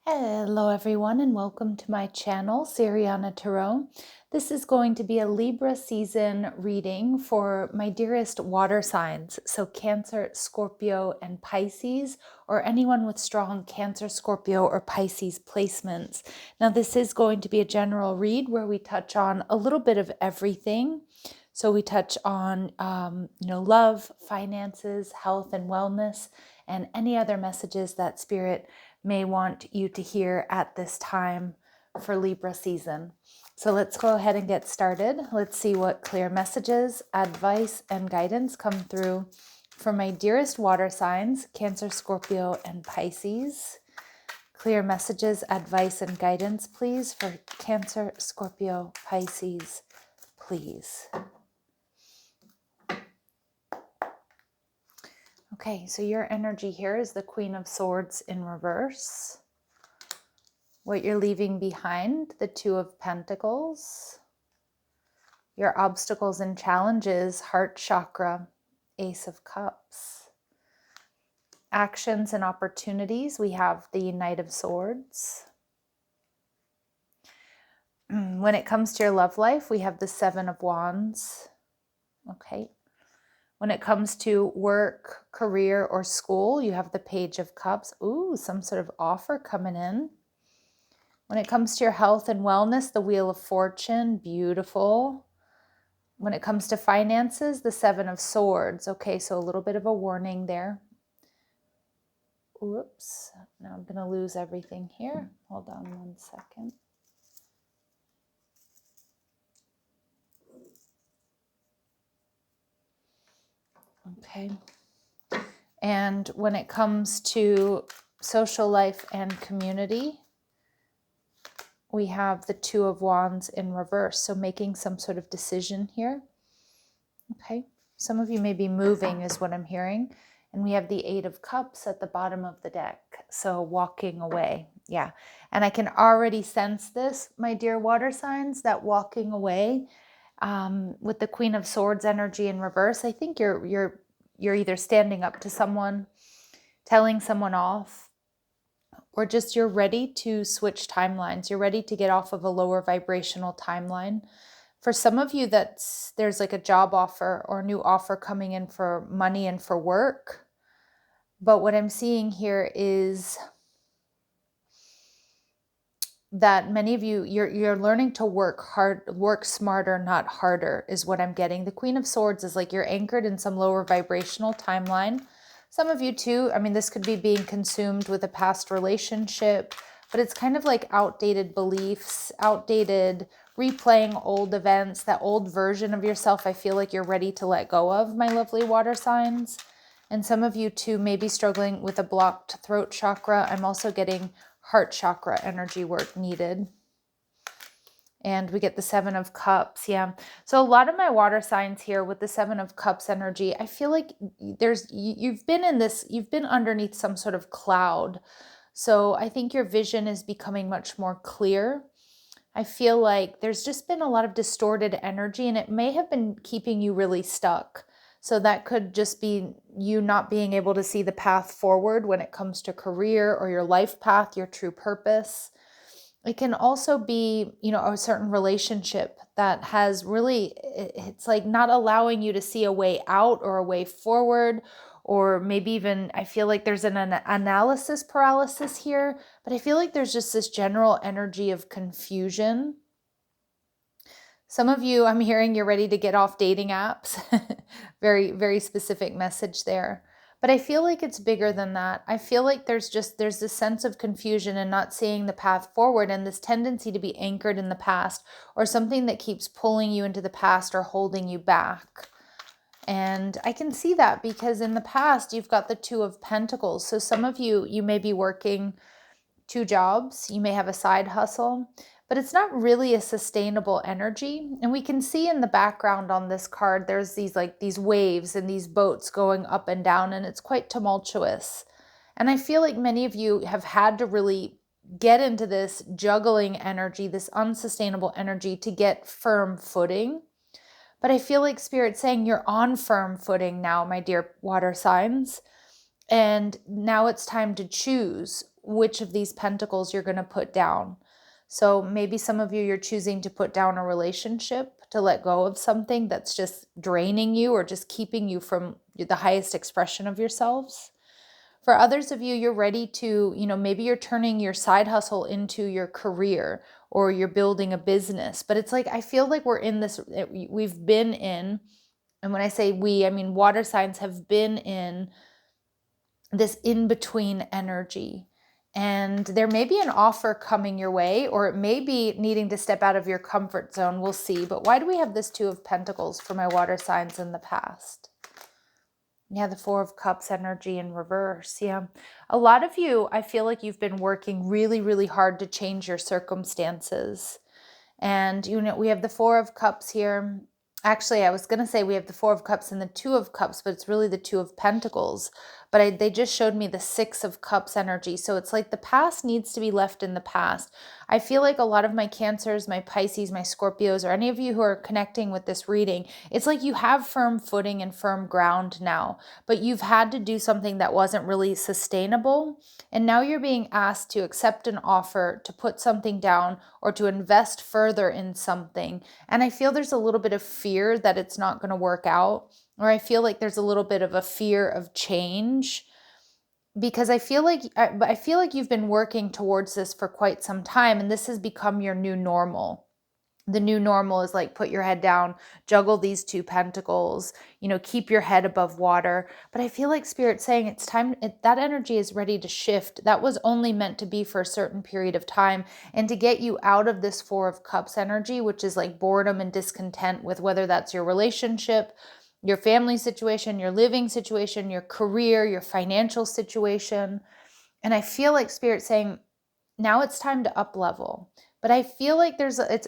Hello everyone and welcome to my channel, Siriana Tarot. This is going to be a Libra season reading for my dearest water signs, so Cancer, Scorpio, and Pisces, or anyone with strong Cancer, Scorpio, or Pisces placements. Now this is going to be a general read where we touch on a little bit of everything. So we touch on love, finances, health, and wellness, and any other messages that Spirit may want you to hear at this time for Libra season. So let's go ahead and get started. Let's see what clear messages, advice, and guidance come through for my dearest water signs, Cancer, Scorpio, and Pisces. Clear messages, advice, and guidance, please, for Cancer, Scorpio, Pisces, please. Okay, so your energy here is the Queen of Swords in reverse. What you're leaving behind, the Two of Pentacles. Your obstacles and challenges, Heart Chakra, Ace of Cups. Actions and opportunities, we have the Knight of Swords. When it comes to your love life, we have the Seven of Wands. Okay. When it comes to work, career, or school, you have the Page of Cups. Ooh, some sort of offer coming in. When it comes to your health and wellness, the Wheel of Fortune, beautiful. When it comes to finances, the Seven of Swords. Okay, so a little bit of a warning there. Whoops, now I'm going to lose everything here. Hold on one second. Okay. And when it comes to social life and community, we have the Two of Wands in reverse. So making some sort of decision here. Okay. Some of you may be moving is what I'm hearing. And we have the Eight of Cups at the bottom of the deck. So walking away. Yeah. And I can already sense this, my dear water signs, that walking away with the Queen of Swords energy in reverse. I think you're either standing up to someone, telling someone off, or just you're ready to switch timelines. You're ready to get off of a lower vibrational timeline. For some of you, there's like a job offer or a new offer coming in for money and for work. But what I'm seeing here is that many of you, you're learning to work hard, work smarter, not harder, is what I'm getting. The Queen of Swords is like you're anchored in some lower vibrational timeline. Some of you too, I mean, this could be being consumed with a past relationship, but it's kind of like outdated beliefs, outdated replaying old events, that old version of yourself I feel like you're ready to let go of, my lovely water signs. And some of you too may be struggling with a blocked throat chakra. I'm also getting heart chakra energy work needed. And we get the Seven of Cups. Yeah. So a lot of my water signs here with the Seven of Cups energy, I feel like you've been underneath some sort of cloud. So I think your vision is becoming much more clear. I feel like there's just been a lot of distorted energy and it may have been keeping you really stuck. So that could just be you not being able to see the path forward when it comes to career or your life path, your true purpose. It can also be, a certain relationship that has really, it's like not allowing you to see a way out or a way forward, or maybe even, I feel like there's an analysis paralysis here, but I feel like there's just this general energy of confusion. Some of you, I'm hearing you're ready to get off dating apps. Very, very specific message there. But I feel like it's bigger than that. I feel like there's this sense of confusion and not seeing the path forward, and this tendency to be anchored in the past, or something that keeps pulling you into the past or holding you back. And I can see that because in the past, you've got the Two of Pentacles. So some of you may be working 2 jobs. You may have a side hustle, but it's not really a sustainable energy. And we can see in the background on this card, there's these waves and these boats going up and down, and it's quite tumultuous. And I feel like many of you have had to really get into this juggling energy, this unsustainable energy to get firm footing. But I feel like Spirit's saying you're on firm footing now, my dear water signs. And now it's time to choose. which of these pentacles you're going to put down. So maybe some of you, you're choosing to put down a relationship, to let go of something that's just draining you or just keeping you from the highest expression of yourselves. For others of you, you're ready to, maybe you're turning your side hustle into your career, or you're building a business. But it's like, I feel like we're in this, we've been in, and when I say we, I mean water signs have been in this in-between energy. And there may be an offer coming your way, or it may be needing to step out of your comfort zone. We'll see. But why do we have this Two of Pentacles for my water signs in the past? Yeah, the Four of Cups energy in reverse. Yeah. A lot of you, I feel like you've been working really, really hard to change your circumstances. And, we have the Four of Cups here. Actually, I was going to say we have the Four of Cups and the Two of Cups, but it's really the Two of Pentacles. But they just showed me the Six of Cups energy. So it's like the past needs to be left in the past. I feel like a lot of my Cancers, my Pisces, my Scorpios, or any of you who are connecting with this reading, it's like you have firm footing and firm ground now, but you've had to do something that wasn't really sustainable. And now you're being asked to accept an offer, to put something down, or to invest further in something. And I feel there's a little bit of fear that it's not going to work out, or I feel like there's a little bit of a fear of change, because I feel like you've been working towards this for quite some time, and this has become your new normal. The new normal is like, put your head down, juggle these two pentacles, keep your head above water. But I feel like Spirit's saying it's time, that energy is ready to shift. That was only meant to be for a certain period of time, and to get you out of this Four of Cups energy, which is like boredom and discontent with whether that's your relationship, your family situation, your living situation, your career, your financial situation. And I feel like Spirit's saying, now it's time to up level. But I feel like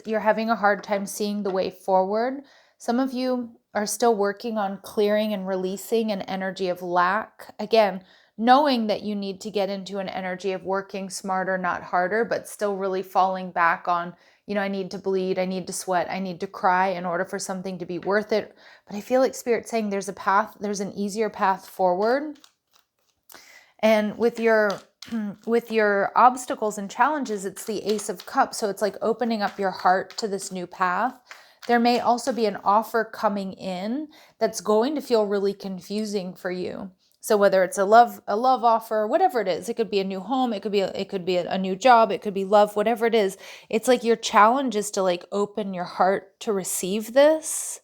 you're having a hard time seeing the way forward. Some of you are still working on clearing and releasing an energy of lack. Again, knowing that you need to get into an energy of working smarter, not harder, but still really falling back on, I need to bleed, I need to sweat, I need to cry in order for something to be worth it. But I feel like Spirit's saying there's a path, there's an easier path forward. And with your obstacles and challenges, it's the Ace of Cups. So it's like opening up your heart to this new path. There may also be an offer coming in that's going to feel really confusing for you. So whether it's a love offer, whatever it is, it could be a new home, it could be a new job, it could be love, whatever it is. It's like your challenge is to like open your heart to receive this.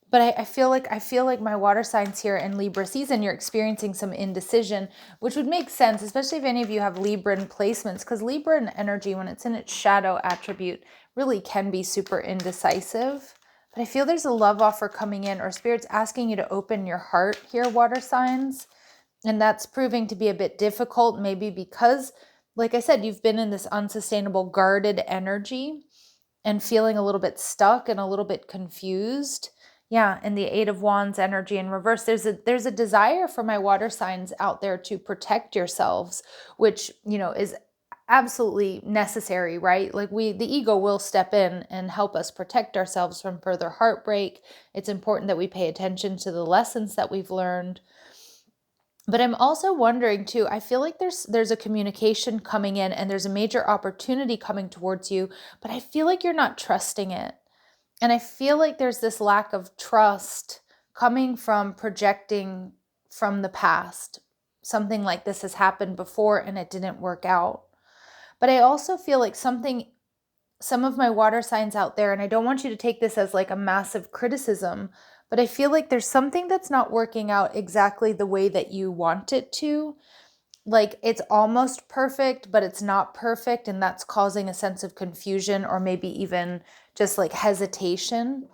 But I feel like my water signs here in Libra season, you're experiencing some indecision, which would make sense, especially if any of you have Libran placements, because Libran energy, when it's in its shadow attribute, really can be super indecisive. But I feel there's a love offer coming in, or Spirit's asking you to open your heart here, water signs. And that's proving to be a bit difficult, maybe because, like I said, you've been in this unsustainable guarded energy and feeling a little bit stuck and a little bit confused. Yeah, and the Eight of Wands energy in reverse. There's a desire for my water signs out there to protect yourselves, which, is absolutely necessary, right? Like the ego will step in and help us protect ourselves from further heartbreak. It's important that we pay attention to the lessons that we've learned. But I'm also wondering too, I feel like there's a communication coming in, and there's a major opportunity coming towards you, but I feel like you're not trusting it. And I feel like there's this lack of trust coming from projecting from the past. Something like this has happened before and it didn't work out. But I also feel like some of my water signs out there, and I don't want you to take this as like a massive criticism, but I feel like there's something that's not working out exactly the way that you want it to. Like it's almost perfect, but it's not perfect. And that's causing a sense of confusion, or maybe even just like hesitation.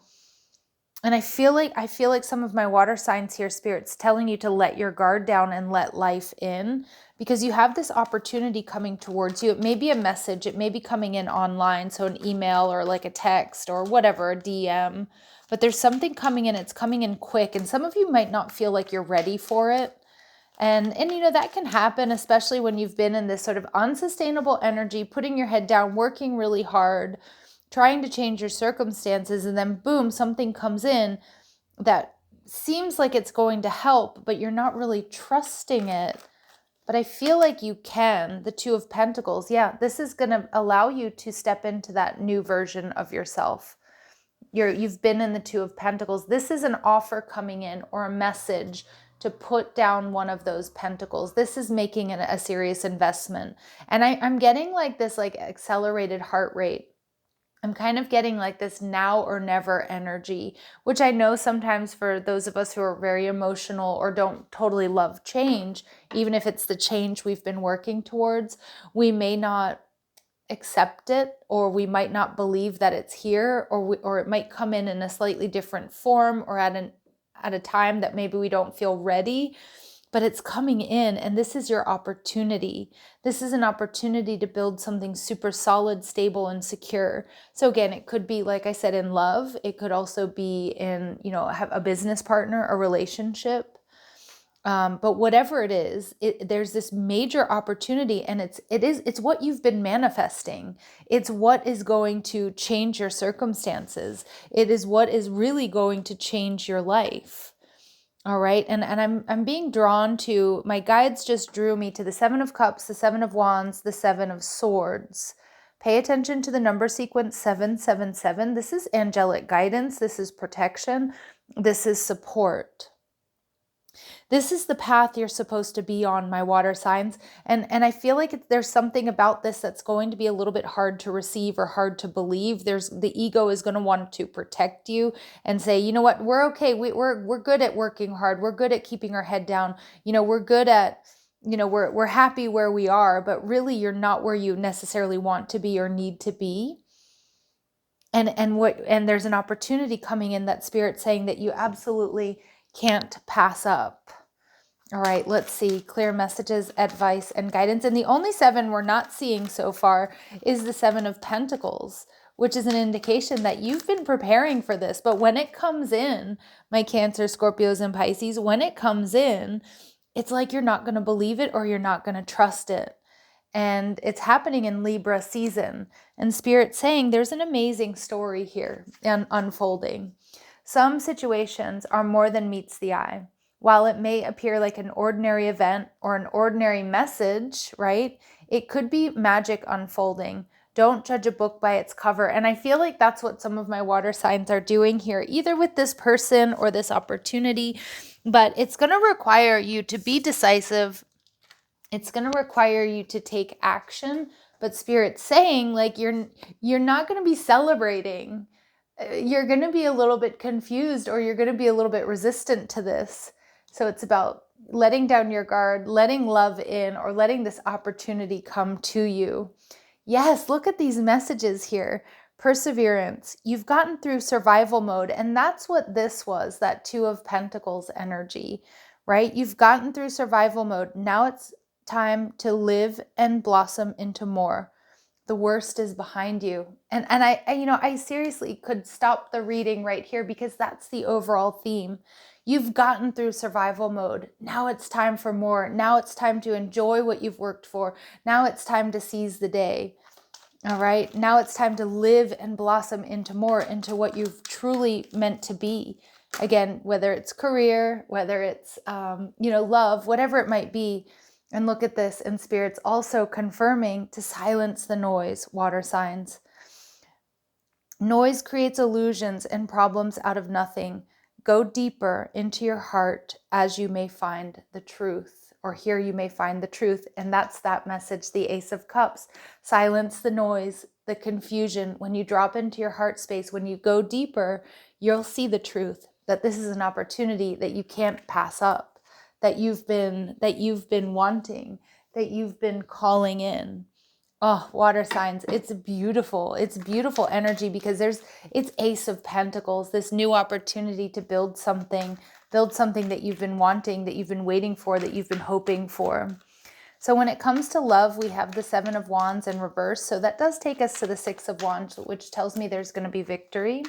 And I feel like some of my water signs here, Spirit's telling you to let your guard down and let life in, because you have this opportunity coming towards you. It may be a message, it may be coming in online, so an email or like a text or whatever, a DM, but there's something coming in, it's coming in quick. And some of you might not feel like you're ready for it. And that can happen, especially when you've been in this sort of unsustainable energy, putting your head down, working really hard, trying to change your circumstances, and then boom, something comes in that seems like it's going to help, but you're not really trusting it. but I feel like you can. The Two of Pentacles, yeah, this is going to allow you to step into that new version of yourself. You've been in the Two of Pentacles. This is an offer coming in or a message to put down one of those pentacles. This is making a serious investment. And I'm getting like this like accelerated heart rate. I'm kind of getting like this now or never energy, which I know sometimes for those of us who are very emotional or don't totally love change, even if it's the change we've been working towards, we may not accept it, or we might not believe that it's here, or it might come in a slightly different form, or at a time that maybe we don't feel ready. But it's coming in, and this is your opportunity. This is an opportunity to build something super solid, stable, and secure. So again, it could be, like I said, in love. It could also be in, have a business partner, a relationship. But whatever it is, there's this major opportunity, and it's what you've been manifesting. It's what is going to change your circumstances. It is what is really going to change your life. All right. And I'm being drawn to, my guides just drew me to the Seven of Cups, the Seven of Wands, the Seven of Swords. Pay attention to the number sequence 777. This is angelic guidance. This is protection. This is support. This is the path you're supposed to be on, my water signs. And I feel like there's something about this that's going to be a little bit hard to receive or hard to believe. The ego is going to want to protect you and say, you know what, we're okay. We're good at working hard. We're good at keeping our head down. We're good at, we're happy where we are, but really you're not where you necessarily want to be or need to be. And there's an opportunity coming in, that Spirit saying that you absolutely can't pass up. All right, let's see. Clear messages, advice, and guidance. And the only seven we're not seeing so far is the Seven of Pentacles, which is an indication that you've been preparing for this. But when it comes in, my Cancer, Scorpios, and Pisces, when it comes in, it's like you're not going to believe it, or you're not going to trust it. And it's happening in Libra season. And Spirit saying there's an amazing story here unfolding. Some situations are more than meets the eye. While it may appear like an ordinary event or an ordinary message, right? It could be magic unfolding. Don't judge a book by its cover. And I feel like that's what some of my water signs are doing here, either with this person or this opportunity. But it's going to require you to be decisive. It's going to require you to take action. But Spirit's saying like you're not going to be celebrating. You're going to be a little bit confused, or you're going to be a little bit resistant to this. So it's about letting down your guard, letting love in, or letting this opportunity come to you. Yes, look at these messages here. Perseverance. You've gotten through survival mode, and that's what this was, that Two of Pentacles energy, right? You've gotten through survival mode. Now it's time to live and blossom into more. The worst is behind you. And I seriously could stop the reading right here, because that's the overall theme. You've gotten through survival mode. Now it's time for more. Now it's time to enjoy what you've worked for. Now it's time to seize the day. All right. Now it's time to live and blossom into more, into what you've truly meant to be. Again, whether it's career, whether it's, love, whatever it might be. And look at this, and Spirit's also confirming to silence the noise, water signs. Noise creates illusions and problems out of nothing. Go deeper into your heart as you may find the truth, or here you may find the truth. And that's that message, the Ace of Cups. Silence the noise, the confusion. When you drop into your heart space, when you go deeper, you'll see the truth, that this is an opportunity that you can't pass up, that you've been wanting, that you've been calling in. Oh, water signs, it's beautiful. It's beautiful energy, because it's Ace of Pentacles, this new opportunity to build something that you've been wanting, that you've been waiting for, that you've been hoping for. So when it comes to love, we have the Seven of Wands in reverse. So that does take us to the Six of Wands, which tells me there's going to be victory.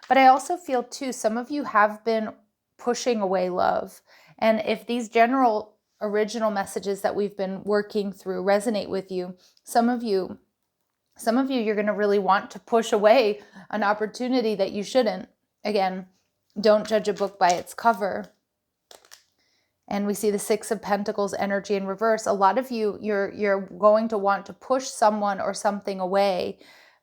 But I also feel too, some of you have been pushing away love. And if these general original messages that we've been working through resonate with you, some of you, you're going to really want to push away an opportunity that you shouldn't. Again, don't judge a book by its cover. And we see the Six of Pentacles energy in reverse. A lot of you, you're going to want to push someone or something away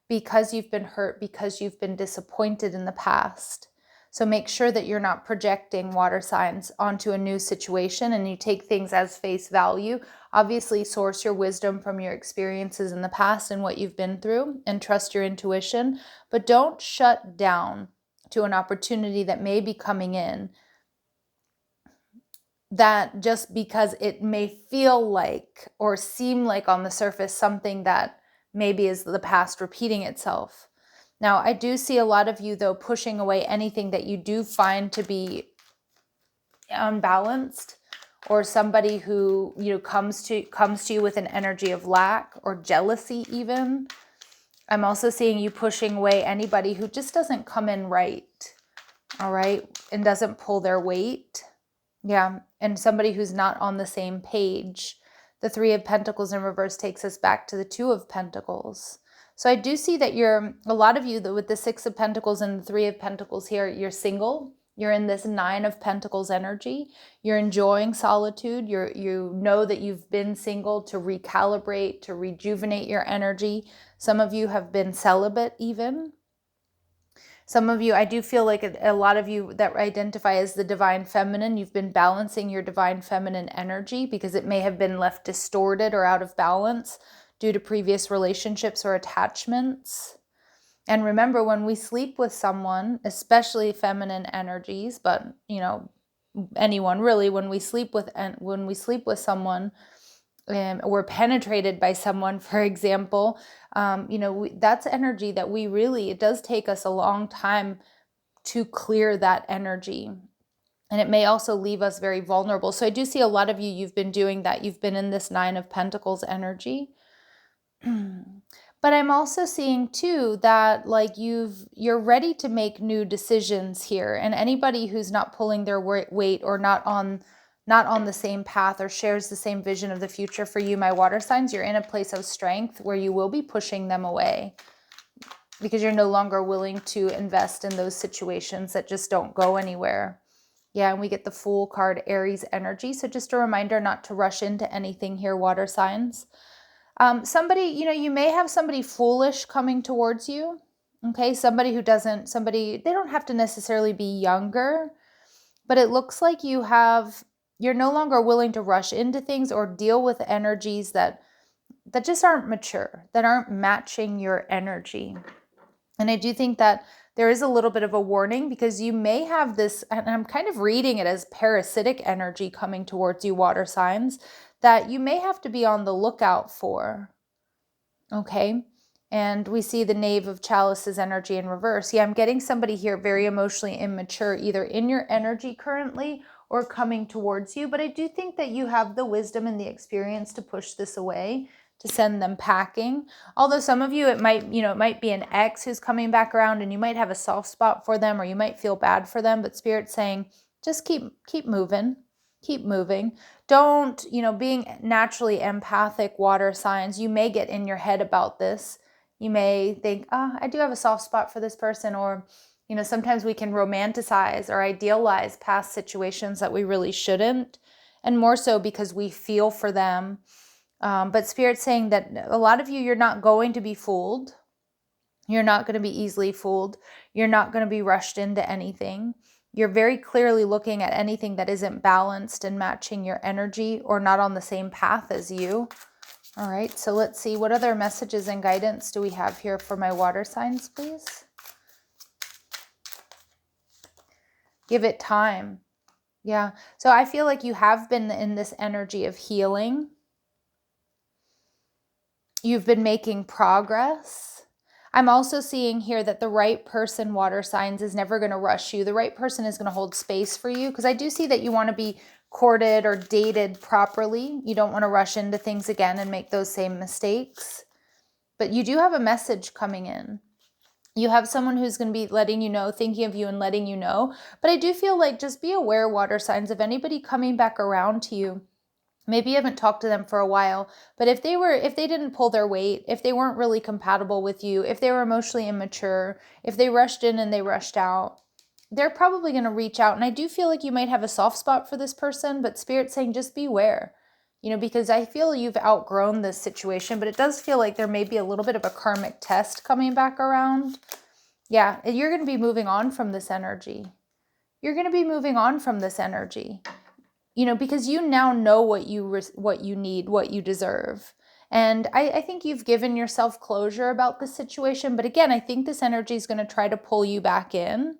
because you've been hurt, because you've been disappointed in the past. So make sure that you're not projecting water signs onto a new situation and you take things as face value. Obviously, source your wisdom from your experiences in the past and what you've been through and trust your intuition, but don't shut down to an opportunity that may be coming in, that just because it may feel like or seem like on the surface something that maybe is the past repeating itself. Now, I do see a lot of you, though, pushing away anything that you do find to be unbalanced, or somebody who, you know, comes to you with an energy of lack or jealousy even. I'm also seeing you pushing away anybody who just doesn't come in right, all right, and doesn't pull their weight. Yeah, and somebody who's not on the same page. The Three of Pentacles in reverse takes us back to the Two of Pentacles. So I do see that a lot of you, with the Six of Pentacles and the Three of Pentacles here, you're single. You're in this Nine of Pentacles energy. You're enjoying solitude. You know that you've been single to recalibrate, to rejuvenate your energy. Some of you have been celibate even. Some of you, I do feel like a lot of you that identify as the divine feminine, you've been balancing your divine feminine energy because it may have been left distorted or out of balance due to previous relationships or attachments. And remember, when we sleep with someone, especially feminine energies, but you know, anyone really, when we sleep with someone, we're penetrated by someone, for example, you know, that's energy that we really, it does take us a long time to clear that energy. And it may also leave us very vulnerable. So I do see a lot of you, you've been doing that. You've been in this Nine of Pentacles energy. But I'm also seeing too that like you're ready to make new decisions here. And anybody who's not pulling their weight or not on the same path or shares the same vision of the future for you, my water signs, you're in a place of strength where you will be pushing them away because you're no longer willing to invest in those situations that just don't go anywhere. Yeah, and we get the Fool card, Aries energy. So just a reminder not to rush into anything here, water signs. Somebody, you know, you may have somebody foolish coming towards you. Okay, they don't have to necessarily be younger, but it looks like you're no longer willing to rush into things or deal with energies that just aren't mature, that aren't matching your energy. And I do think that there is a little bit of a warning because you may have this, and I'm kind of reading it as parasitic energy coming towards you, water signs, that you may have to be on the lookout for. Okay. And we see the Knave of Chalices energy in reverse. Yeah, I'm getting somebody here very emotionally immature, either in your energy currently or coming towards you. But I do think that you have the wisdom and the experience to push this away, to send them packing. Although some of you, it might be an ex who's coming back around and you might have a soft spot for them or you might feel bad for them. But Spirit's saying, just keep moving. Keep moving. Don't, being naturally empathic, water signs, you may get in your head about this. You may think, I do have a soft spot for this person. Or, sometimes we can romanticize or idealize past situations that we really shouldn't. And more so because we feel for them. But Spirit's saying that a lot of you, you're not going to be fooled. You're not going to be easily fooled. You're not going to be rushed into anything. You're very clearly looking at anything that isn't balanced and matching your energy or not on the same path as you. All right, so let's see. What other messages and guidance do we have here for my water signs, please? Give it time. Yeah, so I feel like you have been in this energy of healing. You've been making progress. I'm also seeing here that the right person, water signs, is never going to rush you. The right person is going to hold space for you, because I do see that you want to be courted or dated properly. You don't want to rush into things again and make those same mistakes. But you do have a message coming in. You have someone who's going to be letting you know, thinking of you and letting you know. But I do feel like just be aware, water signs, of anybody coming back around to you. Maybe you haven't talked to them for a while, but if they didn't pull their weight, if they weren't really compatible with you, if they were emotionally immature, if they rushed in and they rushed out, they're probably going to reach out. And I do feel like you might have a soft spot for this person, but Spirit's saying just beware, because I feel you've outgrown this situation, but it does feel like there may be a little bit of a karmic test coming back around. Yeah, you're going to be moving on from this energy. You're going to be moving on from this energy, because you now know what you need, what you deserve. And I think you've given yourself closure about the situation. But again, I think this energy is going to try to pull you back in.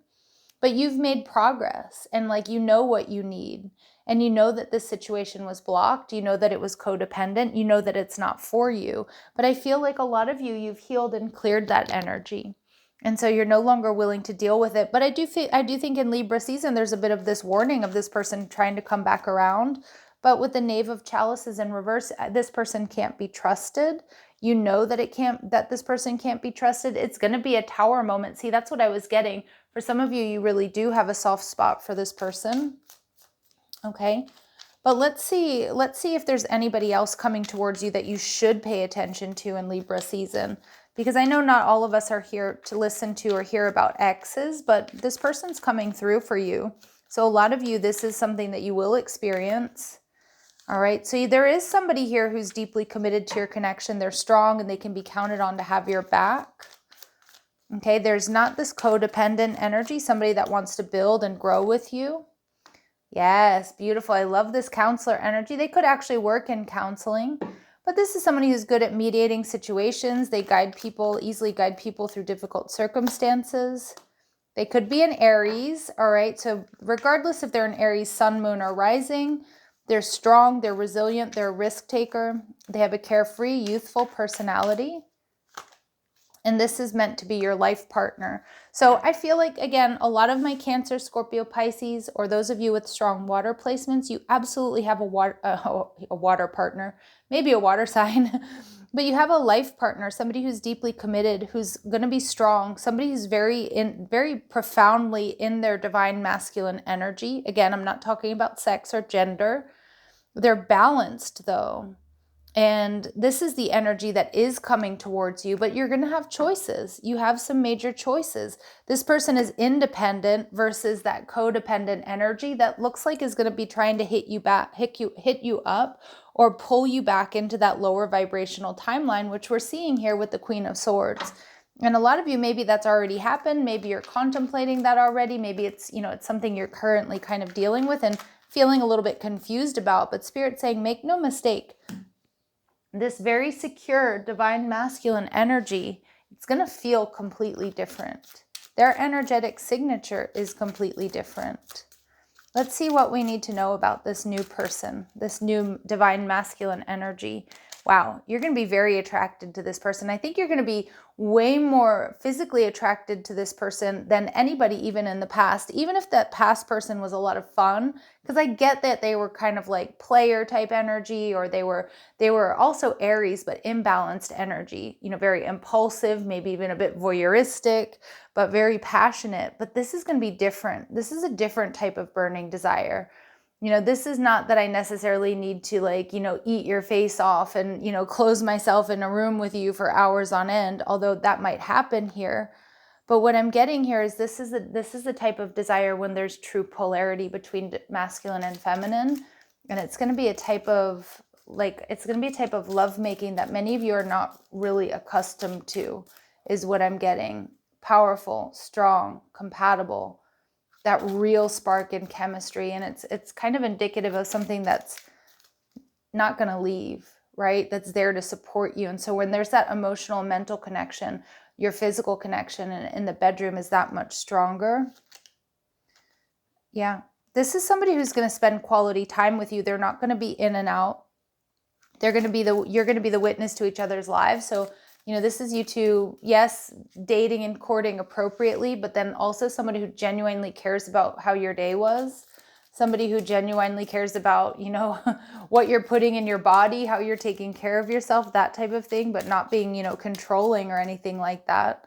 But you've made progress, and what you need. And you know that this situation was blocked. You know that it was codependent. You know that it's not for you. But I feel like a lot of you've healed and cleared that energy. And so you're no longer willing to deal with it. But I do think in Libra season, there's a bit of this warning of this person trying to come back around. But with the Knave of Chalices in reverse, this person can't be trusted. You know that this person can't be trusted. It's going to be a Tower moment. See, that's what I was getting. For some of you, you really do have a soft spot for this person. Okay. But let's see if there's anybody else coming towards you that you should pay attention to in Libra season. Because I know not all of us are here to listen to or hear about exes, but this person's coming through for you. So a lot of you, this is something that you will experience. All right. So there is somebody here who's deeply committed to your connection. They're strong and they can be counted on to have your back. Okay. There's not this codependent energy, somebody that wants to build and grow with you. Yes. Beautiful. I love this counselor energy. They could actually work in counseling. But this is somebody who's good at mediating situations. They easily guide people through difficult circumstances. They could be an Aries, all right? So regardless if they're an Aries, sun, moon, or rising, they're strong, they're resilient, they're a risk taker. They have a carefree, youthful personality. And this is meant to be your life partner. So I feel like, again, a lot of my Cancer, Scorpio, Pisces, or those of you with strong water placements, you absolutely have a water partner, maybe a water sign, but you have a life partner, somebody who's deeply committed, who's going to be strong, somebody who's very profoundly in their divine masculine energy. Again, I'm not talking about sex or gender. They're balanced, though. And this is the energy that is coming towards you, but you're going to have choices. You have some major choices. This person is independent versus that codependent energy that looks like is going to be trying to hit you up or pull you back into that lower vibrational timeline, which we're seeing here with the Queen of Swords. And a lot of you, maybe that's already happened. Maybe you're contemplating that already. Maybe it's, it's something you're currently kind of dealing with and feeling a little bit confused about. But Spirit's saying, make no mistake. This very secure divine masculine energy, it's going to feel completely different. Their energetic signature is completely different. Let's see what we need to know about this new person, this new divine masculine energy. Wow, you're going to be very attracted to this person. I think you're going to be way more physically attracted to this person than anybody even in the past, even if that past person was a lot of fun, because I get that they were kind of like player type energy, or they were also Aries, but imbalanced energy, very impulsive, maybe even a bit voyeuristic, but very passionate. But this is going to be different. This is a different type of burning desire. This is not that I necessarily need to eat your face off and, close myself in a room with you for hours on end, although that might happen here. But what I'm getting here is this is the type of desire when there's true polarity between masculine and feminine. And it's going to be a type of lovemaking that many of you are not really accustomed to, is what I'm getting. Powerful, strong, compatible. That real spark in chemistry, and it's kind of indicative of something that's not going to leave, right? That's there to support you. And so when there's that emotional, mental connection, your physical connection in the bedroom is that much stronger. Yeah, this is somebody who's going to spend quality time with you. They're not going to be in and out. You're going to be the witness to each other's lives. So this is you two, yes, dating and courting appropriately, but then also somebody who genuinely cares about how your day was. Somebody who genuinely cares about, what you're putting in your body, how you're taking care of yourself, that type of thing, but not being, controlling or anything like that.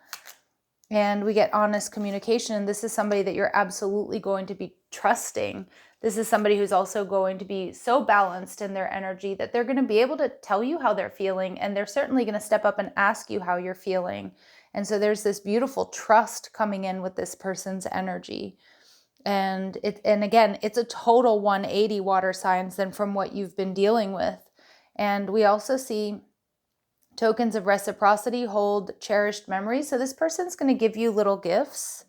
And we get honest communication. And this is somebody that you're absolutely going to be trusting. This is somebody who's also going to be so balanced in their energy that they're going to be able to tell you how they're feeling. And they're certainly going to step up and ask you how you're feeling. And so there's this beautiful trust coming in with this person's energy. And again, it's a total 180 water signs than from what you've been dealing with. And we also see tokens of reciprocity, hold cherished memories. So this person's going to give you little gifts.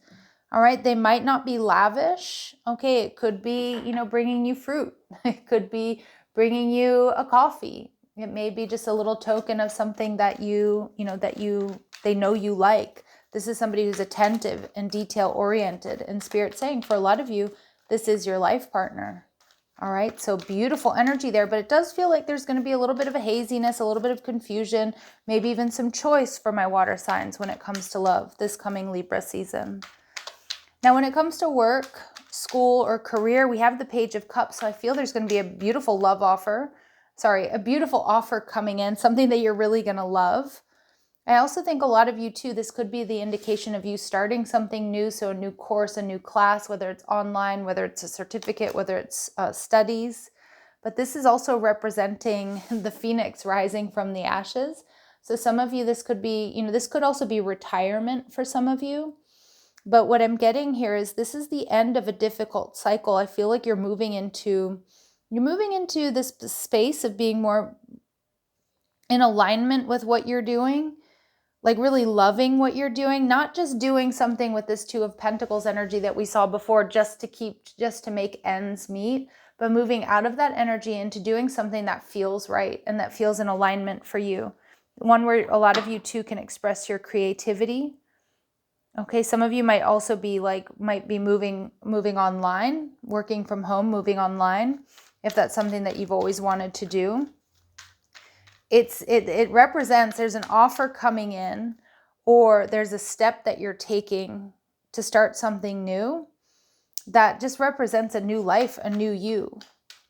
All right. They might not be lavish. Okay. It could be, bringing you fruit. It could be bringing you a coffee. It may be just a little token of something that they know you like. This is somebody who's attentive and detail oriented, and Spirit saying for a lot of you, this is your life partner. All right. So beautiful energy there, but it does feel like there's going to be a little bit of a haziness, a little bit of confusion, maybe even some choice for my water signs when it comes to love this coming Libra season. Now, when it comes to work, school, or career, we have the Page of Cups. So I feel there's going to be a beautiful a beautiful offer coming in, something that you're really going to love. I also think a lot of you too, this could be the indication of you starting something new. So a new course, a new class, whether it's online, whether it's a certificate, whether it's studies. But this is also representing the phoenix rising from the ashes. So some of you, this could be, this could also be retirement for some of you. But what I'm getting here is this is the end of a difficult cycle. I feel like you're moving into this space of being more in alignment with what you're doing, like really loving what you're doing, not just doing something with this Two of Pentacles energy that we saw before just to make ends meet, but moving out of that energy into doing something that feels right and that feels in alignment for you. One where a lot of you too can express your creativity. Okay, some of you might also be moving online, working from home, moving online, if that's something that you've always wanted to do. It represents there's an offer coming in, or there's a step that you're taking to start something new that just represents a new life, a new you.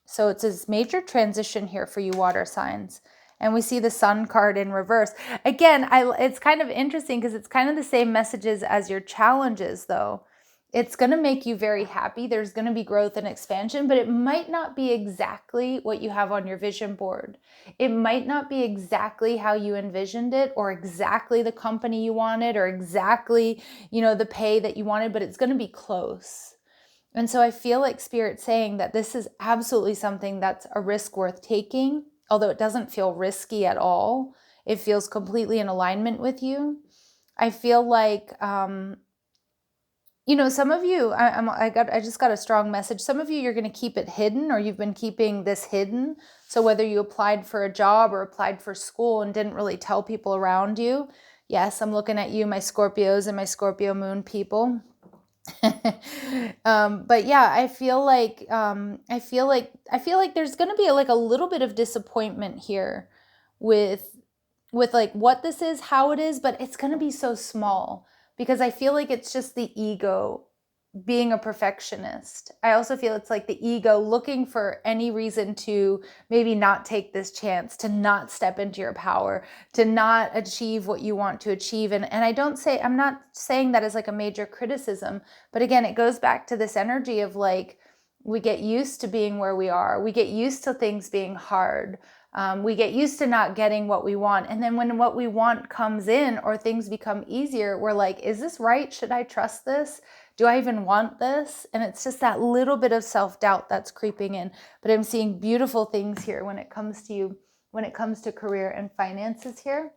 So it's this major transition here for you water signs. And we see the Sun card in reverse. Again, it's kind of interesting because it's kind of the same messages as your challenges, though. It's going to make you very happy. There's going to be growth and expansion, but it might not be exactly what you have on your vision board. It might not be exactly how you envisioned it, or exactly the company you wanted, or exactly, the pay that you wanted, but it's going to be close. And so I feel like Spirit saying that this is absolutely something that's a risk worth taking, although it doesn't feel risky at all. It feels completely in alignment with you. I feel like, some of you, I just got a strong message. Some of you, you're going to keep it hidden, or you've been keeping this hidden. So whether you applied for a job or applied for school and didn't really tell people around you. Yes, I'm looking at you, my Scorpios and my Scorpio moon people. But yeah, I feel like there's going to be a little bit of disappointment here with like what this is, how it is, but it's going to be so small because I feel like it's just the ego being a perfectionist. I also feel it's like the ego looking for any reason to maybe not take this chance, to not step into your power, to not achieve what you want to achieve. And I'm not saying that as like a major criticism, but again, it goes back to this energy of like, we get used to being where we are. We get used to things being hard. We get used to not getting what we want. And then when what we want comes in or things become easier, we're like, is this right? Should I trust this? Do I even want this? And it's just that little bit of self-doubt that's creeping in. But I'm seeing beautiful things here when it comes to you, when it comes to career and finances here.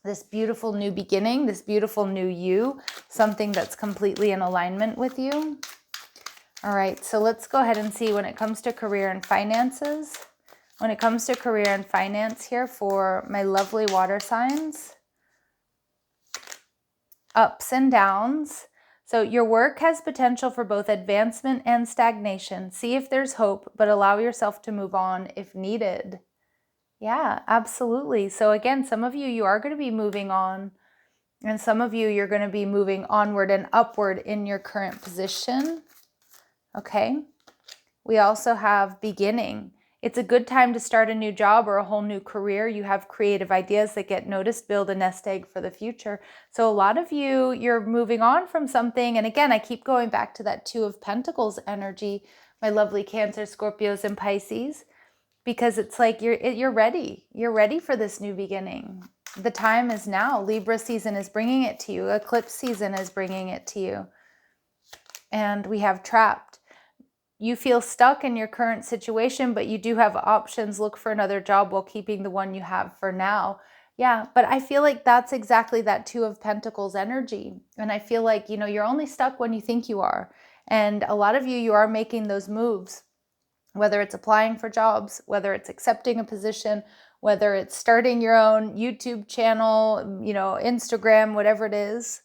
This beautiful new beginning, this beautiful new you, something that's completely in alignment with you. All right, so let's go ahead and see when it comes to career and finances. When it comes to career and finance here for my lovely water signs. Ups and downs. So your work has potential for both advancement and stagnation. See if there's hope, but allow yourself to move on if needed. Yeah, absolutely. So again, some of you are going to be moving on, and some of you, you're going to be moving onward and upward in your current position. Okay. We also have beginning. It's a good time to start a new job or a whole new career. You have creative ideas that get noticed, build a nest egg for the future. So a lot of you, you're moving on from something. And again, I keep going back to that Two of Pentacles energy, my lovely Cancer, Scorpios, and Pisces, because it's like you're ready. You're ready for this new beginning. The time is now. Libra season is bringing it to you. Eclipse season is bringing it to you. And we have trapped. You feel stuck in your current situation, but you do have options. Look for another job while keeping the one you have for now. Yeah, but I feel like that's exactly that Two of Pentacles energy. And I feel like, you're only stuck when you think you are. And a lot of you are making those moves, whether it's applying for jobs, whether it's accepting a position, whether it's starting your own YouTube channel, Instagram, whatever it is.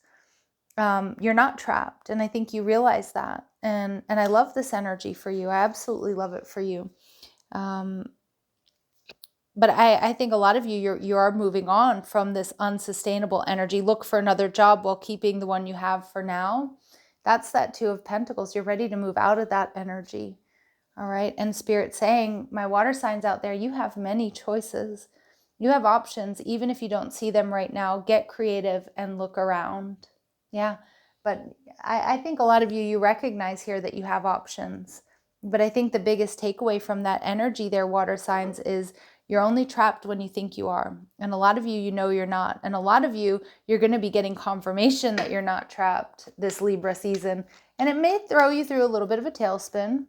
You're not trapped. And I think you realize that. And I love this energy for you. I absolutely love it for you. But I think a lot of you are moving on from this unsustainable energy. Look for another job while keeping the one you have for now. That's that Two of Pentacles. You're ready to move out of that energy. All right. And Spirit saying, my water signs out there, you have many choices. You have options, even if you don't see them right now. Get creative and look around. Yeah. But I think a lot of you recognize here that you have options. But I think the biggest takeaway from that energy there, water signs, is you're only trapped when you think you are. And a lot of you, you're not. And a lot of you're going to be getting confirmation that you're not trapped this Libra season. And it may throw you through a little bit of a tailspin.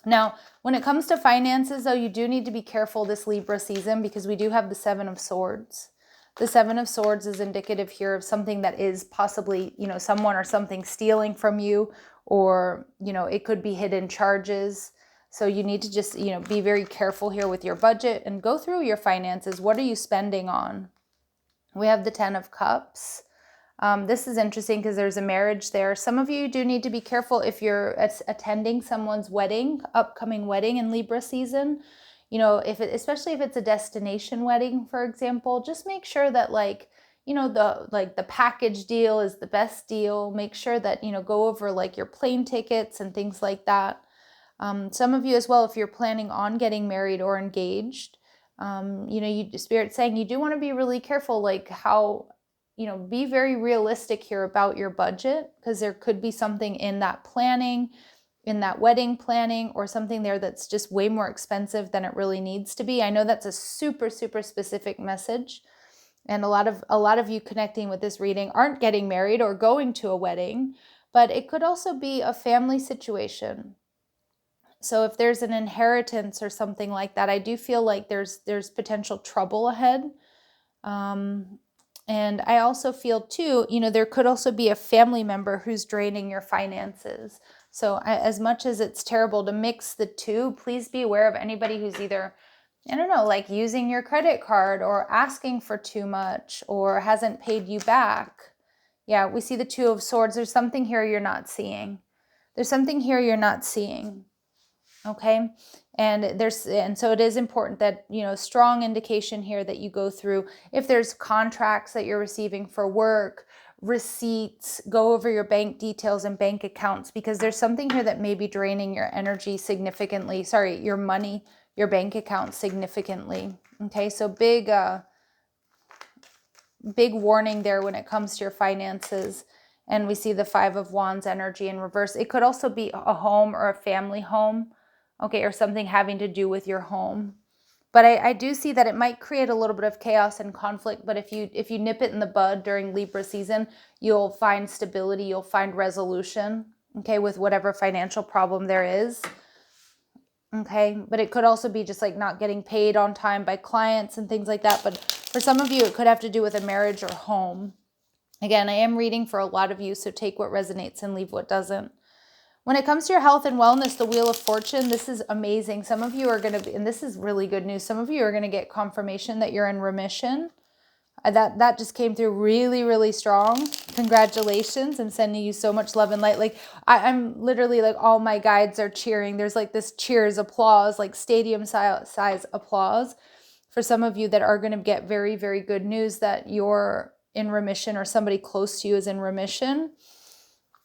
Now, when it comes to finances, though, you do need to be careful this Libra season because we do have the Seven of Swords. The Seven of Swords is indicative here of something that is possibly, someone or something stealing from you, or, it could be hidden charges. So you need to just, be very careful here with your budget and go through your finances. What are you spending on? We have the Ten of Cups. This is interesting because there's a marriage there. Some of you do need to be careful if you're attending someone's wedding, upcoming wedding in Libra season. Especially if it's a destination wedding, for example, just make sure that the package deal is the best deal. Make sure that, go over your plane tickets and things like that. Some of you as well, if you're planning on getting married or engaged, Spirit's saying you do want to be really careful, how, be very realistic here about your budget, because there could be something in that planning, in that wedding planning, or something there that's just way more expensive than it really needs to be. I know that's a super, super specific message. And a lot of you connecting with this reading aren't getting married or going to a wedding, but it could also be a family situation. So if there's an inheritance or something like that, I do feel like there's potential trouble ahead. And I also feel too, there could also be a family member who's draining your finances. So as much as it's terrible to mix the two, please be aware of anybody who's either, using your credit card or asking for too much or hasn't paid you back. Yeah, we see the Two of Swords. There's something here you're not seeing. There's something here you're not seeing. Okay. And so it is important that, strong indication here that you go through. If there's contracts that you're receiving for work, receipts, go over your bank details and bank accounts, because there's something here that may be draining your energy significantly. Sorry, your money, your bank account significantly. Okay. So big warning there when it comes to your finances. And we see the Five of Wands energy in reverse. It could also be a home or a family home. Okay, or something having to do with your home. But I do see that it might create a little bit of chaos and conflict, but if you nip it in the bud during Libra season, you'll find stability, you'll find resolution, okay, with whatever financial problem there is. Okay, but it could also be just not getting paid on time by clients and things like that. But for some of you, it could have to do with a marriage or home. Again, I am reading for a lot of you, so take what resonates and leave what doesn't. When it comes to your health and wellness, the Wheel of Fortune, this is amazing. Some of you are going to be, and this is really good news, some of you are going to get confirmation that you're in remission. That just came through really, really strong. Congratulations, and sending you so much love and light. I'm literally all my guides are cheering. There's this cheers, applause, stadium size applause for some of you that are going to get very, very good news that you're in remission or somebody close to you is in remission.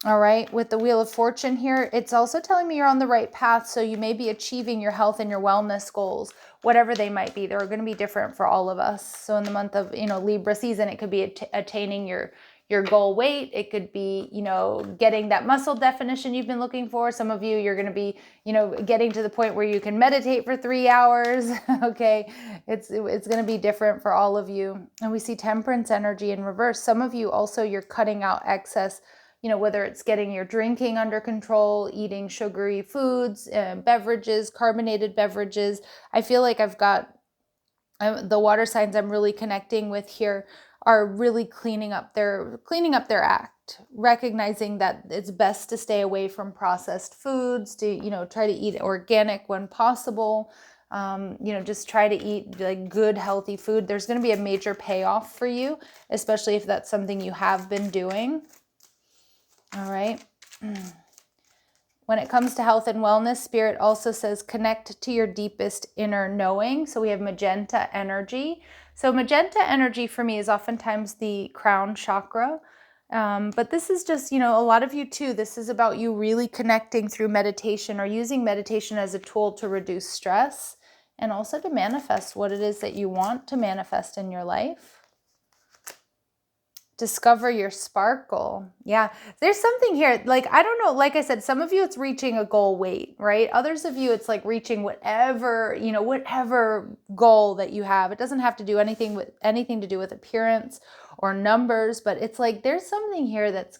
All right, with the Wheel of Fortune here, it's also telling me you're on the right path. So you may be achieving your health and your wellness goals, whatever they might be. They're going to be different for all of us. So in the month of, Libra season, it could be attaining your goal weight. It could be, getting that muscle definition you've been looking for. Some of you, you're going to be, getting to the point where you can meditate for 3 hours. Okay. It's going to be different for all of you. And we see Temperance energy in reverse. Some of you also, you're cutting out excess whether it's getting your drinking under control, eating sugary foods, beverages, carbonated beverages. I feel like the water signs I'm really connecting with here are really cleaning up their act, recognizing that it's best to stay away from processed foods, to try to eat organic when possible. Just try to eat like good, healthy food. There's going to be a major payoff for you, especially if that's something you have been doing. All right. When it comes to health and wellness, Spirit also says connect to your deepest inner knowing. So we have magenta energy. So magenta energy for me is oftentimes the crown chakra. But this is just, a lot of you too, this is about you really connecting through meditation or using meditation as a tool to reduce stress and also to manifest what it is that you want to manifest in your life. Discover your sparkle. Yeah, there's something here. Like, I don't know, like I said, some of you it's reaching a goal weight, right? Others of you it's like reaching whatever goal that you have. It doesn't have to do anything to do with appearance or numbers, but it's like there's something here that's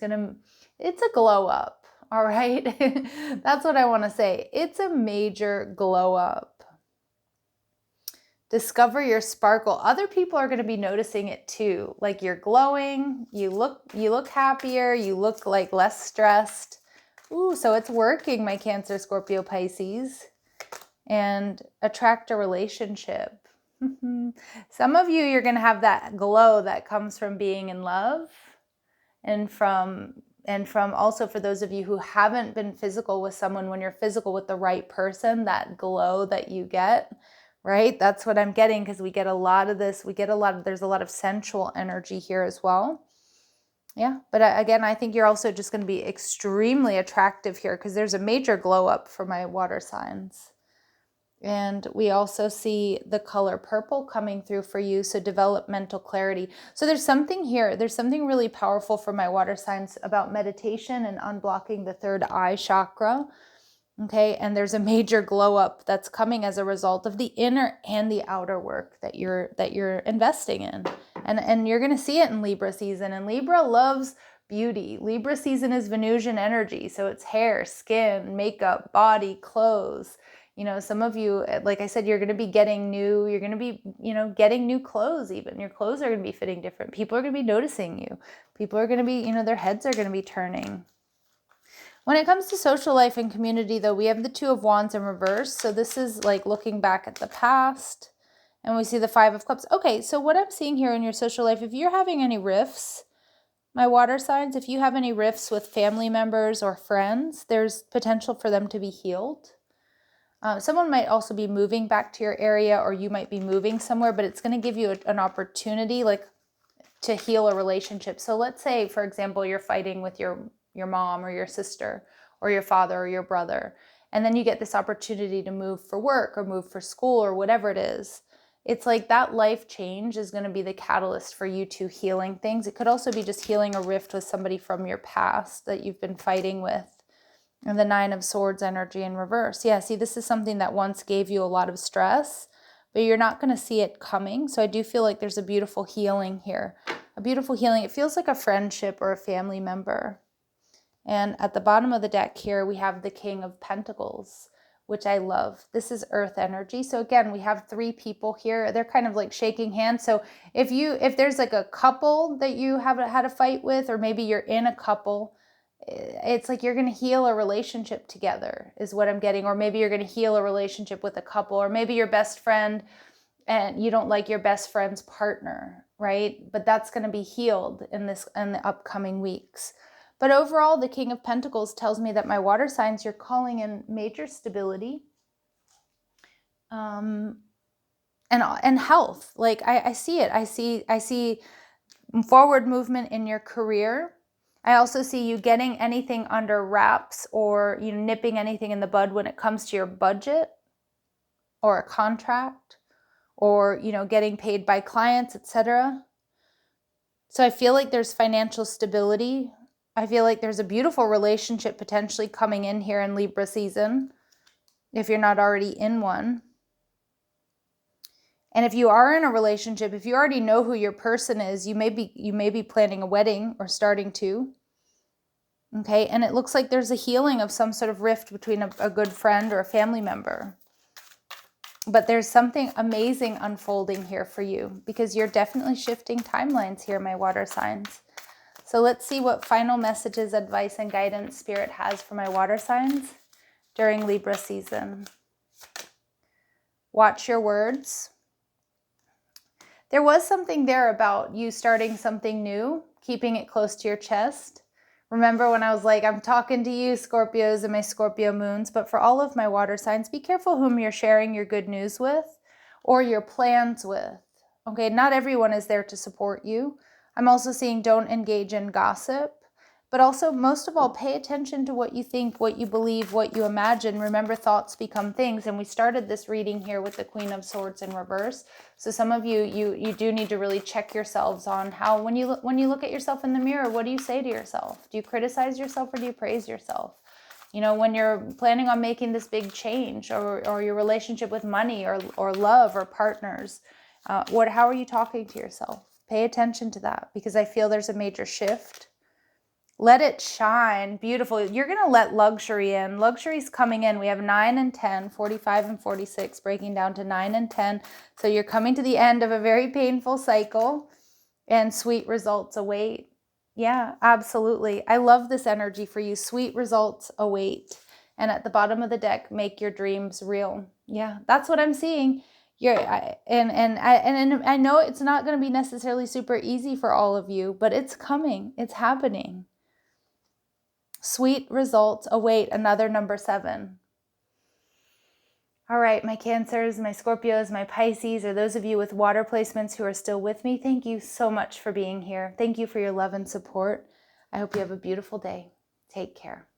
it's a glow up, all right? That's what I want to say. It's a major glow up. Discover your sparkle. Other people are going to be noticing it too. Like you're glowing, you look happier, you look like less stressed. Ooh, so it's working, my Cancer, Scorpio, Pisces. And attract a relationship. Some of you, you're going to have that glow that comes from being in love and from also for those of you who haven't been physical with someone, when you're physical with the right person, that glow that you get. Right? That's what I'm getting because we get a lot of this. There's a lot of sensual energy here as well. Yeah. But again, I think you're also just going to be extremely attractive here because there's a major glow up for my water signs. And we also see the color purple coming through for you. So developmental clarity. So there's something here. There's something really powerful for my water signs about meditation and unblocking the third eye chakra. Okay, and there's a major glow up that's coming as a result of the inner and the outer work that you're investing in. And you're going to see it in Libra season. And Libra loves beauty. Libra season is Venusian energy, so it's hair, skin, makeup, body, clothes. Some of you, like I said, you're going to be getting getting new clothes even. Your clothes are going to be fitting different. People are going to be noticing you. People are going to be, their heads are going to be turning. When it comes to social life and community, though, we have the Two of Wands in reverse. So this is like looking back at the past. And we see the Five of Cups. Okay, so what I'm seeing here in your social life, if you're having any rifts, my water signs, if you have any rifts with family members or friends, there's potential for them to be healed. Someone might also be moving back to your area, or you might be moving somewhere, but it's going to give you an opportunity to heal a relationship. So let's say, for example, you're fighting with your mom or your sister or your father or your brother, and then you get this opportunity to move for work or move for school or whatever it is. It's like that life change is going to be the catalyst for you to healing things. It could also be just healing a rift with somebody from your past that you've been fighting with. And the Nine of Swords energy in reverse. Yeah, see, this is something that once gave you a lot of stress, but you're not going to see it coming. So I do feel like there's a beautiful healing here. A beautiful healing. It feels like a friendship or a family member. And at the bottom of the deck here, we have the King of Pentacles, which I love. This is earth energy. So again, we have three people here. They're kind of like shaking hands. So if there's like a couple that you have had a fight with, or maybe you're in a couple, it's like you're going to heal a relationship together is what I'm getting. Or maybe you're going to heal a relationship with a couple, or maybe your best friend and you don't like your best friend's partner, right? But that's going to be healed in the upcoming weeks. But overall, the King of Pentacles tells me that my water signs, you're calling in major stability and health. Like I see it. I see forward movement in your career. I also see you getting anything under wraps, or nipping anything in the bud when it comes to your budget or a contract, or getting paid by clients, etc. So I feel like there's financial stability. I feel like there's a beautiful relationship potentially coming in here in Libra season, if you're not already in one. And if you are in a relationship, if you already know who your person is, you may be planning a wedding or starting to. Okay, and it looks like there's a healing of some sort of rift between a good friend or a family member. But there's something amazing unfolding here for you because you're definitely shifting timelines here, my water signs. So let's see what final messages, advice, and guidance Spirit has for my water signs during Libra season. Watch your words. There was something there about you starting something new, keeping it close to your chest. Remember when I was like, I'm talking to you, Scorpios and my Scorpio moons, but for all of my water signs, be careful whom you're sharing your good news with or your plans with. Okay, not everyone is there to support you. I'm also seeing don't engage in gossip, but also most of all, pay attention to what you think, what you believe, what you imagine. Remember, thoughts become things. And we started this reading here with the Queen of Swords in reverse. So some of you, you do need to really check yourselves on how, when you look at yourself in the mirror, what do you say to yourself? Do you criticize yourself or do you praise yourself? You know, when you're planning on making this big change or your relationship with money or love or partners, how are you talking to yourself? Pay attention to that because I feel there's a major shift. Let it shine. Beautiful. You're going to let luxury in. Luxury's coming in. We have 9 and 10, 45 and 46, breaking down to 9 and 10. So you're coming to the end of a very painful cycle and sweet results await. Yeah, absolutely. I love this energy for you. Sweet results await. And at the bottom of the deck, make your dreams real. Yeah, that's what I'm seeing. I know it's not going to be necessarily super easy for all of you, but it's coming. It's happening. Sweet results await. Another number 7. All right, my Cancers, my Scorpios, my Pisces, or those of you with water placements who are still with me, thank you so much for being here. Thank you for your love and support. I hope you have a beautiful day. Take care.